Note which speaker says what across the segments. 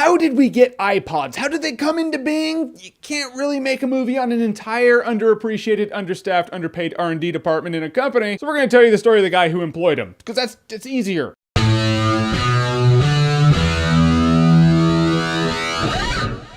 Speaker 1: How did we get iPods? How did they come into being? You can't really make a movie on an entire underappreciated, understaffed, underpaid R&D department in a company. So we're going to tell you the story of the guy who employed him, because it's easier.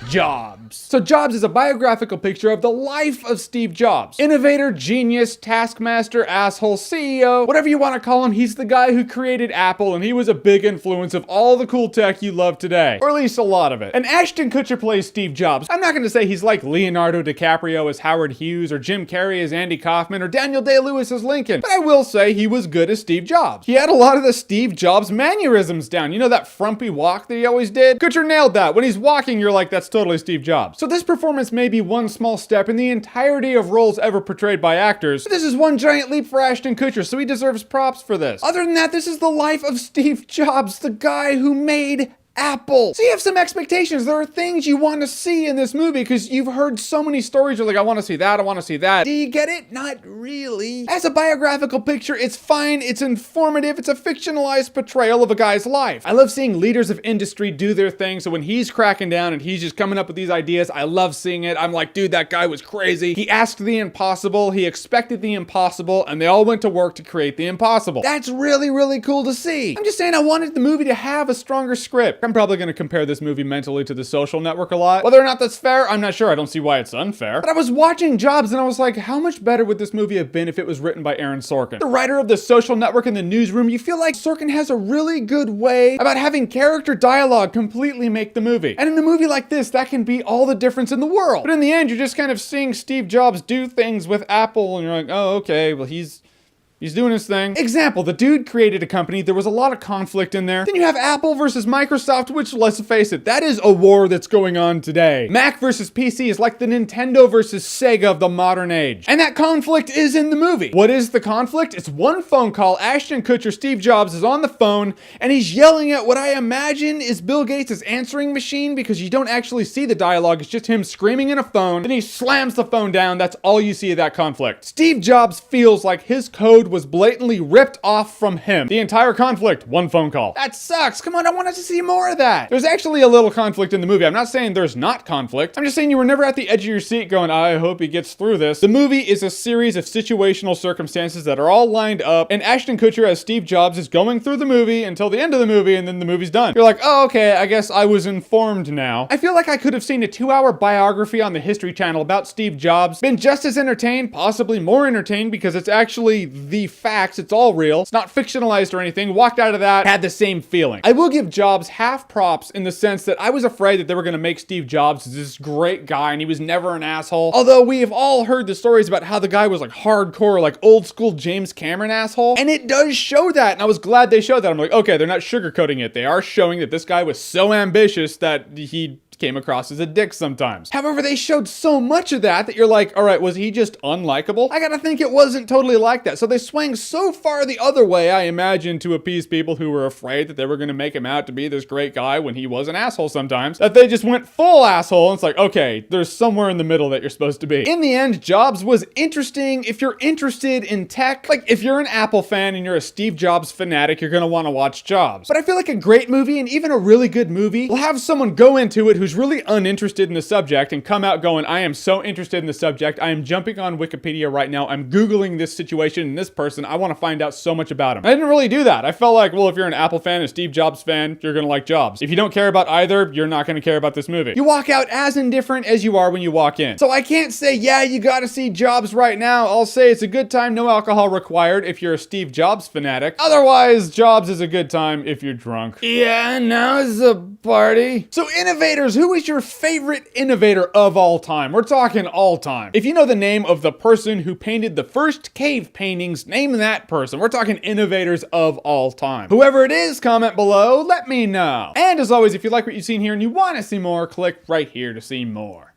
Speaker 1: Jobs. So Jobs is a biographical picture of the life of Steve Jobs. Innovator, genius, taskmaster, asshole, CEO, whatever you want to call him, he's the guy who created Apple, and he was a big influence of all the cool tech you love today. Or at least a lot of it. And Ashton Kutcher plays Steve Jobs. I'm not going to say he's like Leonardo DiCaprio as Howard Hughes, or Jim Carrey as Andy Kaufman, or Daniel Day-Lewis as Lincoln, but I will say he was good as Steve Jobs. He had a lot of the Steve Jobs mannerisms down. You know that frumpy walk that he always did? Kutcher nailed that. When he's walking, you're like, that's totally Steve Jobs. So this performance may be one small step in the entirety of roles ever portrayed by actors, but this is one giant leap for Ashton Kutcher, so he deserves props for this. Other than that, this is the life of Steve Jobs, the guy who made Apple. So you have some expectations. There are things you want to see in this movie because you've heard so many stories. You're like, I want to see that, I want to see that. Do you get it? Not really. As a biographical picture, it's fine, it's informative, it's a fictionalized portrayal of a guy's life. I love seeing leaders of industry do their thing, so when he's cracking down and he's just coming up with these ideas, I love seeing it. I'm like, dude, that guy was crazy. He asked the impossible, he expected the impossible, and they all went to work to create the impossible. That's really, really cool to see. I'm just saying I wanted the movie to have a stronger script. I'm probably going to compare this movie mentally to The Social Network a lot. Whether or not that's fair, I'm not sure. I don't see why it's unfair. But I was watching Jobs and I was like, how much better would this movie have been if it was written by Aaron Sorkin? The writer of The Social Network and The Newsroom, you feel like Sorkin has a really good way about having character dialogue completely make the movie. And in a movie like this, that can be all the difference in the world. But in the end, you're just kind of seeing Steve Jobs do things with Apple and you're like, oh, okay, well, he's doing his thing. Example, the dude created a company, there was a lot of conflict in there. Then you have Apple versus Microsoft, which, let's face it, that is a war that's going on today. Mac versus PC is like the Nintendo versus Sega of the modern age. And that conflict is in the movie. What is the conflict? It's one phone call. Ashton Kutcher, Steve Jobs, is on the phone, and he's yelling at what I imagine is Bill Gates' answering machine, because you don't actually see the dialogue, it's just him screaming in a phone. Then he slams the phone down. That's all you see of that conflict. Steve Jobs feels like his code was blatantly ripped off from him. The entire conflict, one phone call. That sucks. Come on, I wanted to see more of that. There's actually a little conflict in the movie. I'm not saying there's not conflict. I'm just saying you were never at the edge of your seat going, I hope he gets through this. The movie is a series of situational circumstances that are all lined up, and Ashton Kutcher as Steve Jobs is going through the movie until the end of the movie, and then the movie's done. You're like, oh, okay, I guess I was informed now. I feel like I could have seen a 2-hour biography on the History Channel about Steve Jobs, been just as entertained, possibly more entertained, because it's actually the facts, it's all real, it's not fictionalized or anything. Walked out of that, had the same feeling. I will give Jobs half props in the sense that I was afraid that they were going to make Steve Jobs this great guy and he was never an asshole. Although we have all heard the stories about how the guy was like hardcore, like old school James Cameron asshole, and it does show that, and I was glad they showed that. I'm like, okay, they're not sugarcoating it. They are showing that this guy was so ambitious that he came across as a dick sometimes. However, they showed so much of that you're like, all right, was he just unlikable? I gotta think it wasn't totally like that. So they swang so far the other way, I imagine, to appease people who were afraid that they were gonna make him out to be this great guy when he was an asshole sometimes, that they just went full asshole, and it's like, okay, there's somewhere in the middle that you're supposed to be. In the end, Jobs was interesting if you're interested in tech. Like, if you're an Apple fan and you're a Steve Jobs fanatic, you're gonna wanna watch Jobs. But I feel like a great movie, and even a really good movie, will have someone go into it who's really uninterested in the subject and come out going, I am so interested in the subject, I am jumping on Wikipedia right now, I'm Googling this situation and this person, I want to find out so much about him. I didn't really do that. I felt like, well, if you're an Apple fan and a Steve Jobs fan, you're gonna like Jobs. If you don't care about either, you're not gonna care about this movie. You walk out as indifferent as you are when you walk in. So I can't say, yeah, you gotta see Jobs right now. I'll say it's a good time, no alcohol required if you're a Steve Jobs fanatic. Otherwise, Jobs is a good time if you're drunk. Yeah, now is a party. So innovators, who is your favorite innovator of all time? We're talking all time. If you know the name of the person who painted the first cave paintings, name that person. We're talking innovators of all time. Whoever it is, comment below, let me know. And as always, if you like what you've seen here and you want to see more, click right here to see more.